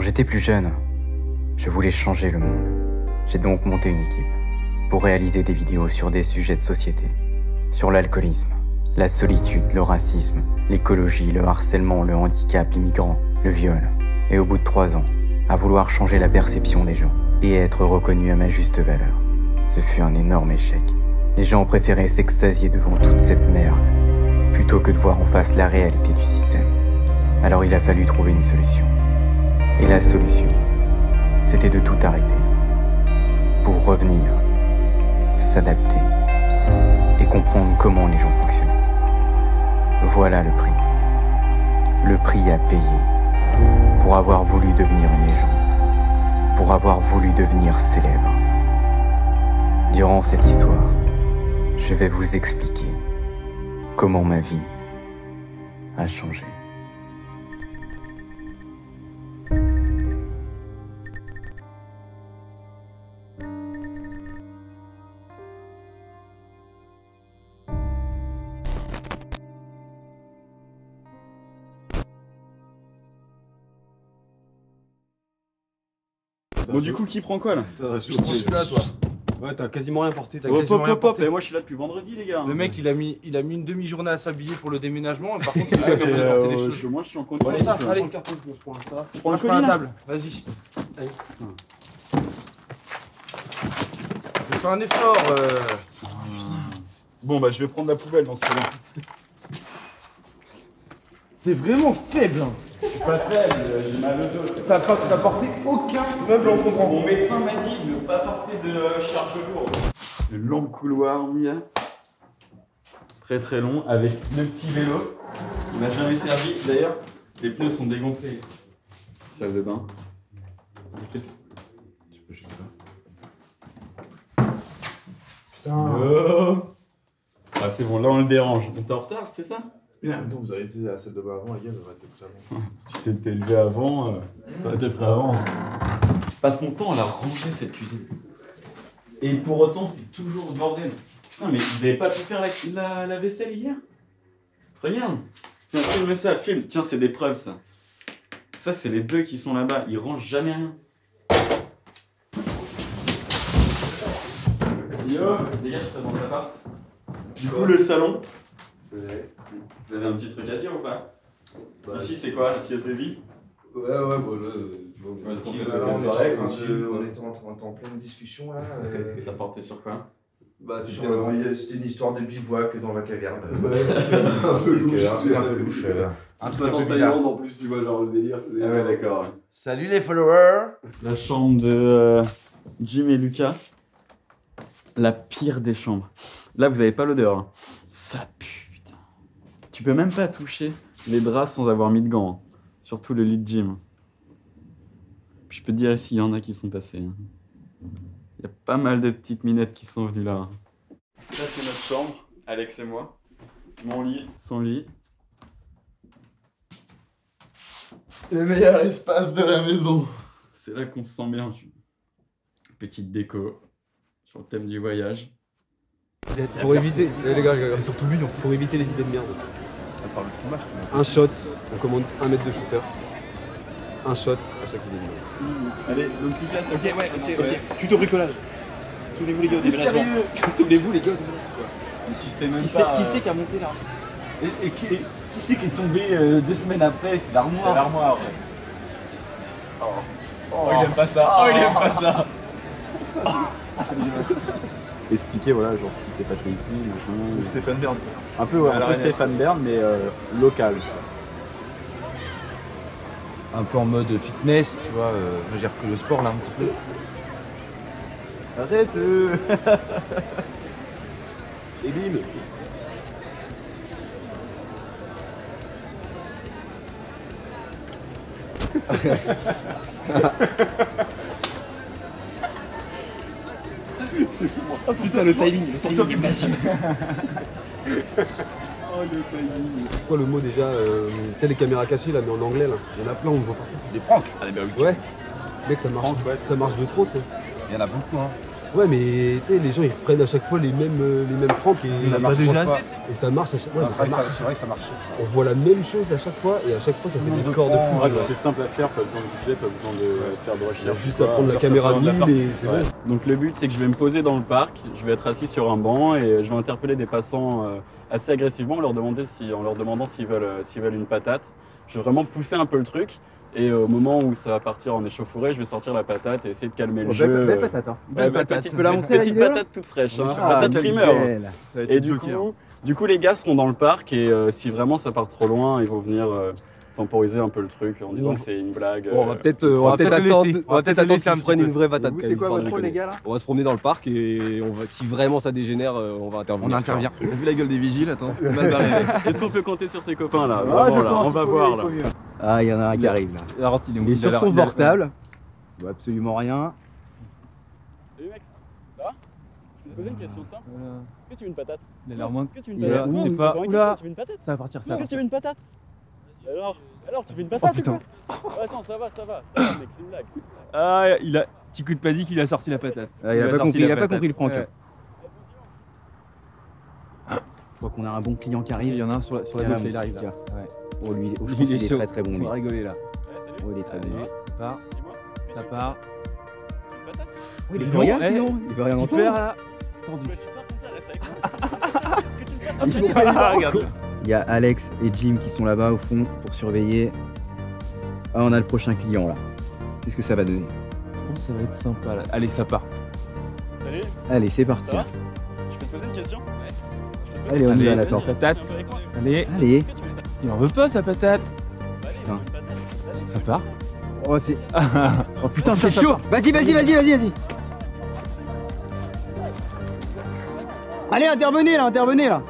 j'étais plus jeune, je voulais changer le monde. J'ai donc monté une équipe pour réaliser des vidéos sur des sujets de société, sur l'alcoolisme, la solitude, le racisme, l'écologie, le harcèlement, le handicap, les migrants, le viol. Et au bout de 3 ans, à vouloir changer la perception des gens et être reconnu à ma juste valeur. Ce fut un énorme échec. Les gens préféraient s'extasier devant toute cette merde, plutôt que de voir en face la réalité du système. Alors il a fallu trouver une solution. Et la solution, c'était de tout arrêter. Pour revenir, s'adapter et comprendre comment les gens fonctionnaient. Voilà le prix. Le prix à payer pour avoir voulu devenir une légende, pour avoir voulu devenir célèbre. Durant cette histoire, je vais vous expliquer comment ma vie a changé. Bon, du coup, qui prend quoi là? Je celui-là, toi. Ouais, t'as quasiment rien porté. Et moi je suis là depuis vendredi, les gars. Le mec, il a mis une demi-journée à s'habiller pour le déménagement. Par contre, il a quand même porté des choses. Moi je suis en contrôle. Allez, ça, allez. Je prends un colis la là. table. Vas-y. Allez. Je fais un effort. Bon, bah je vais prendre la poubelle dans ce cas-là. T'es vraiment faible. Hein. Je suis pas faible, j'ai mal au dos. T'as porté aucun meuble encombrant. Mon médecin m'a dit de ne pas porter de charge lourde. Le long couloir, Mia. Très très long, avec le petit vélo qui m'a jamais servi. D'ailleurs, les pneus sont dégonflés. Salle de bain. Tu peux juste ça. Putain. Oh. Ah c'est bon, là on le dérange. On est en retard, c'est ça? Mais en même temps, vous avez été à la salle de bain avant, les gars, vous auriez été prêts avant. Si tu t'étais levé avant, t'aurais été prêt avant. Je passe mon temps à la ranger cette cuisine. Et pour autant, c'est toujours le bordel. Putain, mais vous avez pas pu faire la vaisselle hier? Regarde. Tiens, filme ça, filme. Tiens, c'est des preuves, ça. Ça, c'est les deux qui sont là-bas. Ils rangent jamais rien. Yo, les gars, je présente la part. Du coup, le salon. Vous avez un petit truc à dire ou pas? Ici, c'est quoi, la pièce de vie? Ouais, bon, là, Est-ce qu'on fait là, toute la on soirée, était tranquille, on était en pleine discussion là. Ça portait sur quoi? Bah, c'était une histoire de bivouac dans la caverne. Un peu louche. Un peu louche. Un peu bizarre. En plus, tu vois, genre le délire. Ah ouais, d'accord. Ouais. Salut les followers. La chambre de Jim et Lucas. La pire des chambres. Là, vous avez pas l'odeur. Hein. Ça pue, putain. Tu peux même pas toucher les draps sans avoir mis de gants. Hein. Surtout le lit de Jim. Puis je peux te dire ici, il y en a qui sont passés. Hein. Il y a pas mal de petites minettes qui sont venues là. Là, c'est notre chambre, Alex et moi. Mon lit, son lit. Le meilleur espace de la maison. C'est là qu'on se sent bien. Petite déco sur le thème du voyage. Pour éviter, les gars, surtout lui, pour éviter les idées de merde. Un shot, on commande 1 mètre de shooter. Un shot à chaque idée de merde. Allez, donc Lucas, Ok. Tuto bricolage. Souvenez-vous les gars au déménagement. Souvenez-vous les gars au déménagement. Tu sais même Qui pas. c'est qui a monté là? Et qui c'est qui est tombé 2 semaines après? C'est l'armoire. C'est l'armoire, ouais. Oh, il aime pas ça. Oh, il aime pas ça. Expliquer voilà genre ce qui s'est passé ici, machin. Stéphane Bern. Un peu, ouais, un peu Stéphane Bern mais local. Un peu en mode fitness, tu vois. J'ai repris le sport là un petit peu. Arrête Et bim. Oh putain, le timing est magique. Oh, le timing. C'est quoi le mot déjà tu sais les caméras cachées là, mais en anglais là. Il y en a plein, on le voit partout. Des pranks. Ouais. Mec, ça marche de trop, tu sais. Il y en a beaucoup, hein. Ouais, mais tu sais, les gens ils prennent à chaque fois les mêmes pranks et Ça marche déjà assez, et ça marche à chaque fois. C'est vrai que ça marche. On voit la même chose à chaque fois et à chaque fois ça fait des scores de fou. C'est simple à faire, pas besoin de budget, pas besoin de faire de recherche. Juste à prendre la caméra 1000 et c'est bon. Donc le but c'est que je vais me poser dans le parc, je vais être assis sur un banc et je vais interpeller des passants assez agressivement en leur demandant s'ils veulent une patate. Je vais vraiment pousser un peu le truc. Et au moment où ça va partir en échauffourée, je vais sortir la patate et essayer de calmer le jeu. Belle patate, hein. Ouais, patate. Tu peux la montrer, la Petite vidéo, là patate toute fraîche, hein. Ah, Patate primeur. nickel. Et du coup, les gars seront dans le parc et si vraiment ça part trop loin, ils vont venir temporiser un peu le truc en disant que c'est une blague. Bon, on va peut-être attendre qu'ils se prennent une vraie patate. C'est quoi votre rôle, les gars, là? On va se promener dans le parc et si vraiment ça dégénère, on va intervenir. On intervient. T'as vu la gueule des vigiles, attends. Mal barré. Est-ce qu'on peut compter sur ses copains là? Ah, Vraiment, là, on va voir là. Ah, il y en a un qui arrive, là. Alors, Il est sur son portable. Il voit absolument rien. Salut mec, ça va? Je vais te poser une question simple. Est-ce que tu veux une patate? Il a l'air moins. Est-ce que tu veux Il une a patate? l'air- Non, c'est pas- c'est une Oula. question, tu veux une patate? Ça va partir, ça va Est-ce que tu partir. veux une patate? Alors tu veux une patate? Oh, putain. ou quoi? Attends, ça va mec, c'est une blague. Ah, il a. Petit coup de panique, il a sorti la patate. Ah, il a pas sorti compris, la il a pas patate. compris le prank. Ouais. Je crois qu'on a un bon client qui Il arrive. y en a un sur la Il y en a gauche, un, il arrive mon là. gars. Ouais. Oh, lui, je Il pense est qu'il est chaud. très très bon, On lui. va rigoler là. Salut. Oh, il est très bon. Allez, ça part, Dis-moi, est-ce que ça tu part. veux une patate? Oh, il Dis veut donc, rien, eh, dis donc. Il veut rien Petit entendre. père là. Tendu. Tu sors comme ça, reste avec moi. Est-ce que tu veux une patate? Il faut pas y voir. Regarde. Il y a Alex et Jim qui sont là-bas au fond pour surveiller. Ah, on a le prochain client là. Qu'est-ce que ça va donner? Je pense que ça va être sympa là. Allez, ça part. Salut, Allez, c'est parti. ça va? Je peux te poser une question? Ouais. Allez, on y va, Allez, d'accord. patate. Allez, Allez. il en veut pas sa patate. Putain. Ça part. Oh, c'est. Oh putain, c'est chaud. Vas-y. Allez, intervenez là.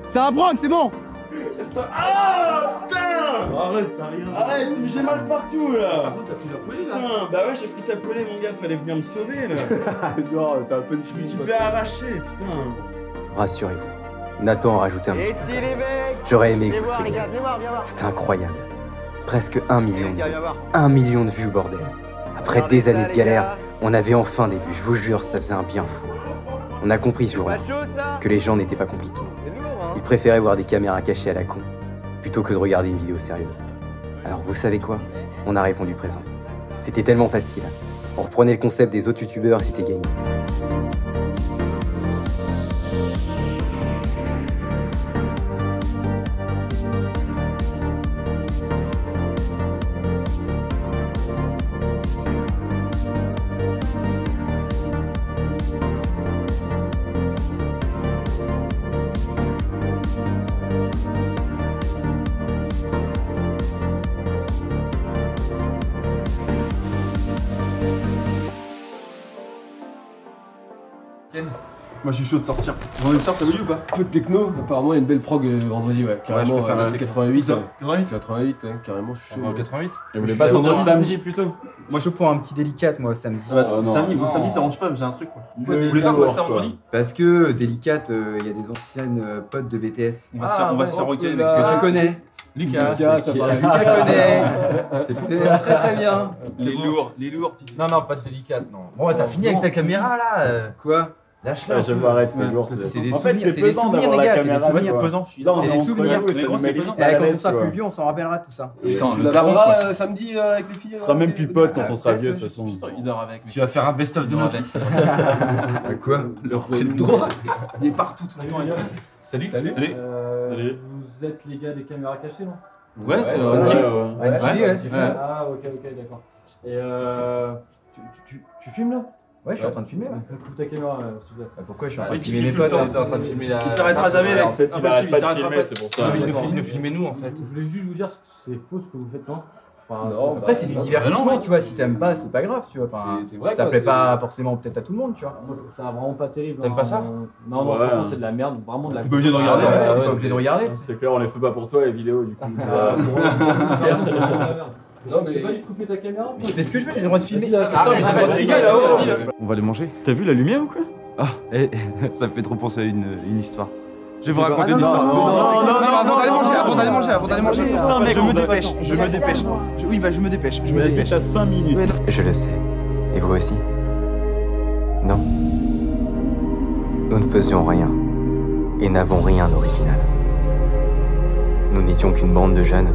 C'est un prank, c'est bon. Arrête, mais j'ai mal partout là! Putain, bah ouais, j'ai pris ta pelée, mon gars, fallait venir me sauver là! Genre, t'as un peu de Je me suis fait arracher, putain! Rassurez-vous, Nathan a rajouté un petit peu. J'aurais aimé que vous soyez. C'était incroyable. Presque 1 million de vues. 1 million de vues, bordel. Après des années de galère, on avait enfin des vues. Je vous jure, ça faisait un bien fou. On a compris ce jour-là que les gens n'étaient pas compliqués. Ils préféraient voir des caméras cachées à la con plutôt que de regarder une vidéo sérieuse. Alors vous savez quoi? On a répondu présent. C'était tellement facile. On reprenait le concept des autres youtubeurs et c'était gagné. Moi je suis chaud de sortir. Vendredi soir, ça vous dit ou pas? Peu de techno, apparemment il y a une belle prog vendredi, ouais. Carrément, je peux faire la techno. 88. Ça 88, ouais, carrément, je suis chaud. En 88? Et vous voulez pas sortir samedi plutôt? Moi, je prends un petit délicate, moi, samedi. non. Samedi ça range pas, mais j'ai un truc quoi. Vous voulez pas passer vendredi? Parce que délicate, il y a des anciennes potes de BTS. On va se faire recaler, mec. Que tu connais. Lucas, Lucas, ça va. Lucas connaît. C'est très très bien. Les lourds, tu sais. Non, pas de délicate, non. Bon, t'as fini avec ta caméra là. Quoi? Lâche-la. Je vais arrêter, c'est lourd. C'est des En fait, souvenirs, c'est c'est des pesant souvenirs, d'avoir les la gars, c'est des caméra. souvenirs. C'est pesant, je suis Non, C'est mais des entre souvenirs, nous, c'est ça gros, nous c'est met pesant. limite mal Et à quand on l'aise, sera quoi. plus vieux, on s'en rappellera tout ça. Putain, Tu le la daron, verras samedi avec les filles. On sera même plus potes quand on sera vieux de toute façon. Putain, il dort avec. Tu vas faire un best-of de nos vies. Quoi? C'est le droit. Il est partout tout le temps. Salut. Salut. Vous êtes les gars des caméras cachées, non? Ouais, c'est Ouais, vrai. ouais. Ouais, c'est ça. Ah, ok, d'accord. Et tu filmes là? Ouais, je suis en train de filmer. Ouais. Coupe ta caméra, s'il te plaît. Pourquoi je suis en Ah, train de qui filmer mes filme tout le potes? temps, t'es en train de filmer la. Il s'arrêtera jamais, mec. En fait, il arrête pas de s'arrêtera filmer, pas. c'est pour ça. Il nous filmait nous en fait. Je voulais juste vous dire que c'est faux ce que vous faites, non? Enfin, Non, Après, c'est du divertissement, tu vois. Si t'aimes pas, c'est pas grave, tu vois. Enfin, C'est vrai, ça quoi, plaît c'est- pas forcément peut-être à tout le monde, tu vois. moi je trouve ça vraiment pas terrible. T'aimes pas ça? Non, non, Ouais. franchement, c'est de la merde, vraiment de la T'es pas obligé de Ah regarder. ouais, ouais, t'es ouais, pas obligé de regarder. C'est clair, on les fait pas pour toi les vidéos du coup. Non, mais j'ai pas dit de couper ta caméra. Je fais ce que je veux, j'ai le droit de filmer. Vas-y, On va les manger. T'as vu la lumière ou quoi? Ça me fait trop penser à une histoire. Je vais vous C'est raconter pas- une Ah, histoire. Non, avant d'aller manger. Putain, mec, Je on me va- dépêche. Oui, bah je me dépêche. Vas-y, t'as 5 minutes. Je le sais. Et vous aussi? Non. Nous ne faisions rien et n'avons rien d'original. Nous n'étions qu'une bande de jeunes,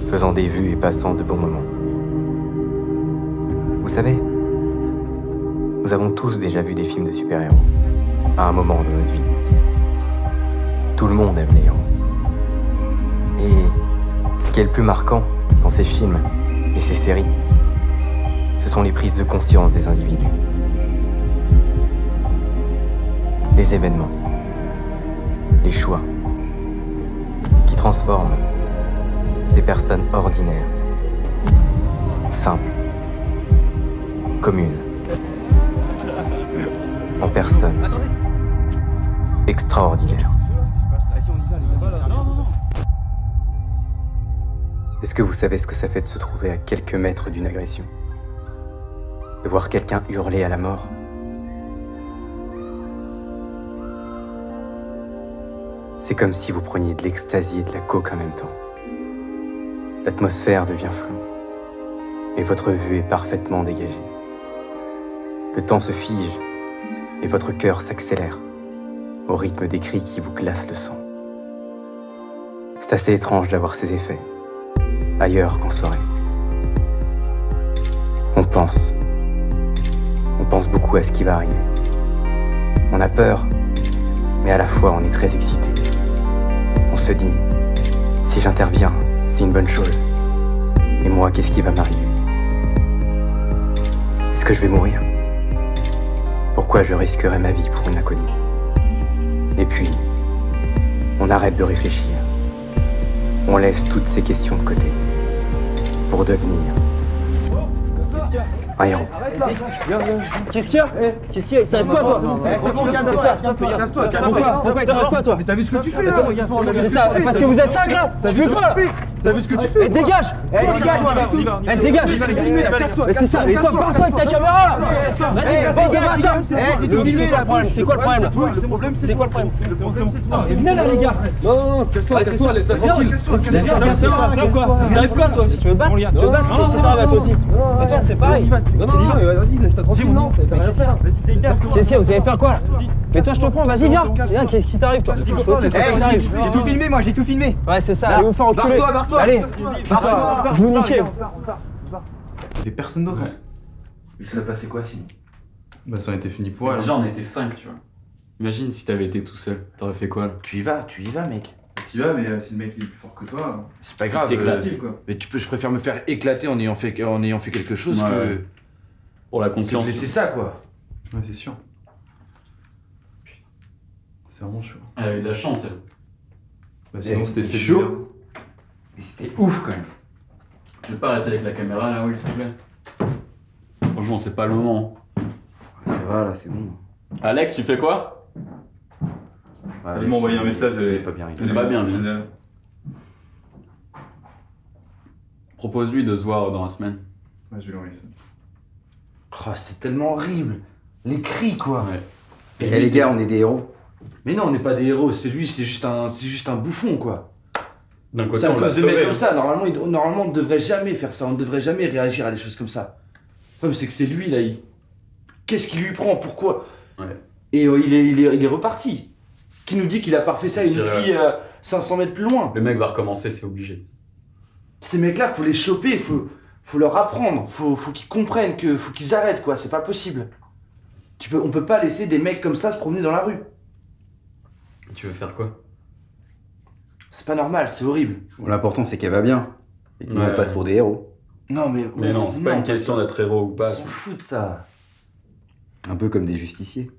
faisant des vues et passant de bons moments. Vous savez, nous avons tous déjà vu des films de super-héros, à un moment de notre vie. Tout le monde aime les héros. Et ce qui est le plus marquant dans ces films et ces séries, ce sont les prises de conscience des individus. Les événements, les choix, qui transforment ces personnes ordinaires, simples, communes, en personnes extraordinaires. Est-ce que vous savez ce que ça fait de se trouver à quelques mètres d'une agression? De voir quelqu'un hurler à la mort? C'est comme si vous preniez de l'ecstasy et de la coke en même temps. L'atmosphère devient floue, et votre vue est parfaitement dégagée. Le temps se fige, et votre cœur s'accélère, au rythme des cris qui vous glacent le sang. C'est assez étrange d'avoir ces effets, ailleurs qu'en soirée. On pense beaucoup à ce qui va arriver. On a peur, mais à la fois on est très excité. On se dit, si j'interviens, c'est une bonne chose. Et moi, qu'est-ce qui va m'arriver? Est-ce que je vais mourir? Pourquoi je risquerais ma vie pour une inconnue? Et puis, on arrête de réfléchir. On laisse toutes ces questions de côté pour devenir un héros. Qu'est-ce qu'il y a? Qu'est-ce qu'il y a? T'arrives quoi, toi? C'est ça. Casse-toi. Pourquoi il t'arrive quoi, toi? Mais t'as vu ce que tu fais là? C'est ça, parce que vous êtes 5 là. T'as vu quoi là? T'as vu ce que tu fais? Dégage! Dégage! Mais c'est ça, mais toi, parle-toi avec ta caméra là! Vas-y, bande de bâtards! C'est quoi le problème là? C'est quoi le problème? Venez là, les gars! Non, casse-toi, laisse-la tranquille! T'arrives quoi, toi aussi? Tu veux te battre? Qu'est-ce qui t'arrive à toi aussi? Et toi, c'est pareil! Non, vas-y, laisse-la tranquille. Non, t'as rien fait. Qu'est-ce qu'il y a? Vous avez fait quoi là? Mais toi, je te prends, vas-y, viens! Qu'est-ce qui t'arrive, toi? J'ai tout filmé, moi, j'ai tout filmé. Ouais, c'est ça, allez vous faire enculer! Barre-toi! Allez! Je vous niquais! Il y avait personne d'autre. Il serait passé quoi sinon? Bah ça en était fini pour elle. Déjà, on était 5, tu vois. Imagine si t'avais été tout seul. T'aurais fait quoi là? Tu y vas, mec. T'y vas, mais si le mec il est plus fort que toi, C'est pas grave. t'éclates quoi. Mais je préfère me faire éclater en ayant fait quelque chose Ouais, que ouais. Pour la que de conscience. laisser ça quoi. Ouais, c'est sûr. C'est vraiment chaud. Elle a eu de la chance, elle. Bah sinon c'était fait chaud. dur. Mais c'était ouf quand même. Je vais pas arrêter avec la caméra là, Will, s'il te plaît. Franchement, c'est pas le moment. Ça va là, c'est bon. Alex, tu fais quoi? Elle m'a envoyé un message, elle est pas bien. Elle est pas bien, lui. génial. Propose-lui de se voir dans la semaine. Ouais, je vais lui envoyer ça. Oh, c'est tellement horrible. Les cris quoi. Ouais. Et les gars, on est des héros. Mais non, on n'est pas des héros, c'est lui, c'est juste un bouffon quoi. D'un côté, C'est à on l'a cause de mecs sauvé. comme ça. Normalement, on ne devrait jamais faire ça. On ne devrait jamais réagir à des choses comme ça. Le problème, c'est que c'est lui, là. Qu'est-ce qui lui prend? Pourquoi? Ouais. Et il est reparti. Qui nous dit qu'il a pas refait ça à une C'est fille 500 mètres plus loin? Le mec va recommencer, c'est obligé. Ces mecs-là, faut les choper, faut leur apprendre. Faut qu'ils comprennent faut qu'ils arrêtent, quoi. C'est pas possible. On peut pas laisser des mecs comme ça se promener dans la rue. Tu veux faire quoi? C'est pas normal, c'est horrible. Bon, l'important, c'est qu'elle va bien. Et que nous, Ouais, on passe ouais. pour des héros. Non, mais non, c'est pas une question d'être héros ou On pas. s'en fout de ça. Un peu comme des justiciers.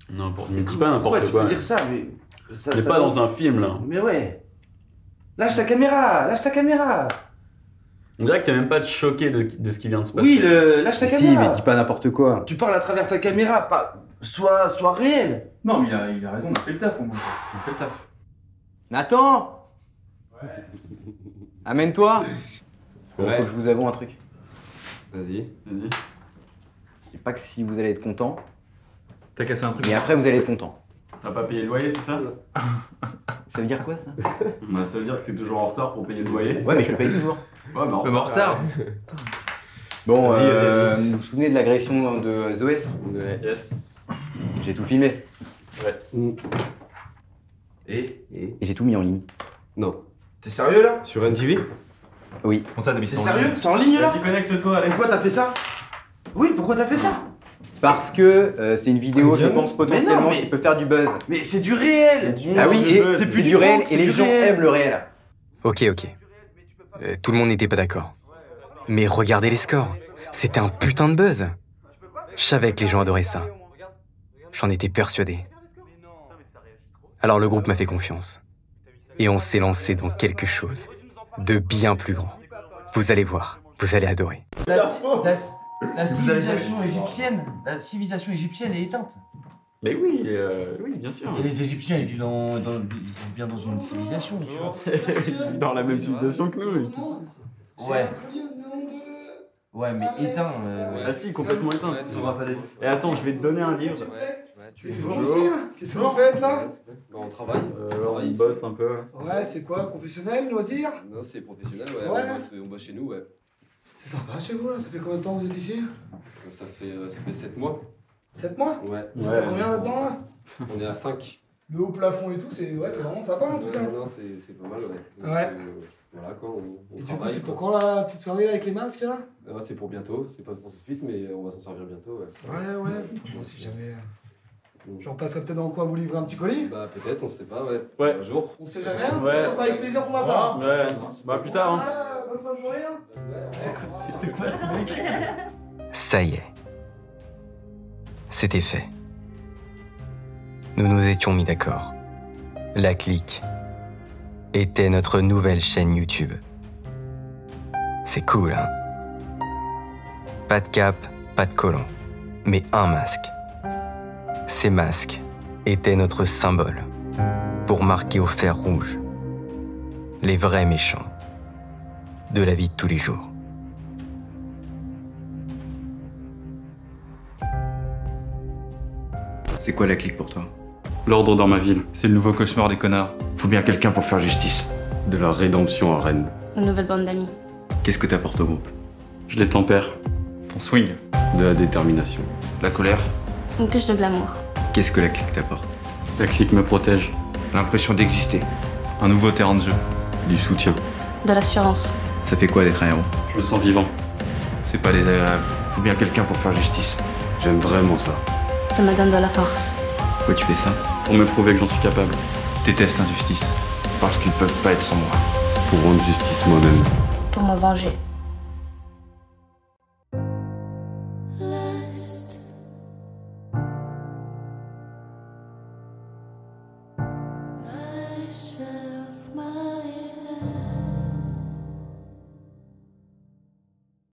Ne dis pas n'importe Tu quoi. peux dire ça, mais... On n'est pas dans un film là. Mais ouais. Lâche ta caméra. On dirait que t'es même pas choqué de ce qui vient de se passer. Oui, lâche ta Si, caméra. mais dis pas n'importe quoi. Tu parles à travers ta caméra, pas... Sois réel. Non, mais il a raison, on a fait le taf au moins. On a fait le taf. Nathan! Ouais. Amène-toi! Faut que je vous avoue un truc. Vas-y. Je dis pas que si vous allez être content, T'as cassé un truc. mais après vous allez être content. T'as pas payé le loyer, c'est ça? Ça veut dire quoi ça? Bah, ça veut dire que t'es toujours en retard pour payer le loyer. Ouais, mais je le paye toujours. Ouais, mais En retard. Bon, vous vous souvenez de l'agression de Zoé? Ouais. Yes. J'ai tout filmé. Ouais. Et j'ai tout mis en ligne. Non. T'es sérieux là? Sur NTV? Oui. Comment ça, t'as mis T'es ça en sérieux? ligne? C'est en ligne là? Vas-y, connecte-toi, Alex. Pourquoi t'as fait ça? Oui, pourquoi t'as fait ça? Parce que c'est une vidéo, je pense, Mais potentiellement non, mais- qui peut faire du buzz. Mais c'est du réel! Ah oui, et c'est plus du réel, prank, et c'est les du gens réel. aiment le réel. Ok. Tout le monde n'était pas d'accord. Mais regardez les scores. C'était un putain de buzz. Je savais que les gens adoraient ça. J'en étais persuadé. Alors le groupe m'a fait confiance. Et on s'est lancé dans quelque chose de bien plus grand. Vous allez voir, vous allez adorer. La civilisation égyptienne, est éteinte. Mais oui, oui, bien sûr. Et les Égyptiens, ils vivent bien dans une civilisation, tu vois. Dans la même civilisation que nous. Ouais. Ouais, mais éteint. Ah si, complètement éteint. Et attends, je vais te donner un livre. Qu'est-ce que vous faites là? On travaille. On bosse un peu. Ouais, c'est quoi? Professionnel, loisir? Non, c'est professionnel, ouais. Ouais. On bosse chez nous, ouais. C'est sympa chez vous là, ça fait combien de temps que vous êtes ici? Ça fait 7 mois. 7 mois? Ouais. Vous êtes à combien là-dedans là? On est à 5. Le haut plafond et tout, c'est vraiment sympa là tout ça. Non, c'est pas mal, ouais. Donc, Ouais. Voilà quoi, on Et du coup, travaille. c'est pour quand la petite soirée là, avec les masques là? C'est pour bientôt, c'est pas pour tout de suite, mais on va s'en servir bientôt, ouais. Ouais. Moi si jamais. J'en passerai peut-être dans le coin vous livrer un petit colis. Bah peut-être, on sait pas, ouais. Ouais. Un jour. On sait jamais, hein? Ouais. Ça sera avec plaisir pour ma part. Ouais. Bah plus tard. Hein. Ouais, bonne fin de journée. Hein. C'est quoi ce mec? Ça y est. C'était fait. Nous nous étions mis d'accord. La Clique était notre nouvelle chaîne YouTube. C'est cool, hein? Pas de cap, pas de collant, mais un masque. Ces masques étaient notre symbole pour marquer au fer rouge les vrais méchants de la vie de tous les jours. C'est quoi la clique pour toi? L'ordre dans ma ville. C'est le nouveau cauchemar des connards. Faut bien quelqu'un pour faire justice. De la rédemption à Rennes. Une nouvelle bande d'amis. Qu'est-ce que t'apportes au groupe? Je les tempère. Ton swing. De la détermination. La colère. Une touche de glamour. Qu'est-ce que la clique t'apporte? La clique me protège. L'impression d'exister. Un nouveau terrain de jeu. Du soutien. De l'assurance. Ça fait quoi d'être un héros? Je me sens vivant. C'est pas désagréable. Faut bien quelqu'un pour faire justice. J'aime vraiment ça. Ça me donne de la force. Pourquoi tu fais ça? Pour me prouver que j'en suis capable. Déteste l'injustice. Parce qu'ils peuvent pas être sans moi. Pour rendre justice moi-même. Pour me venger.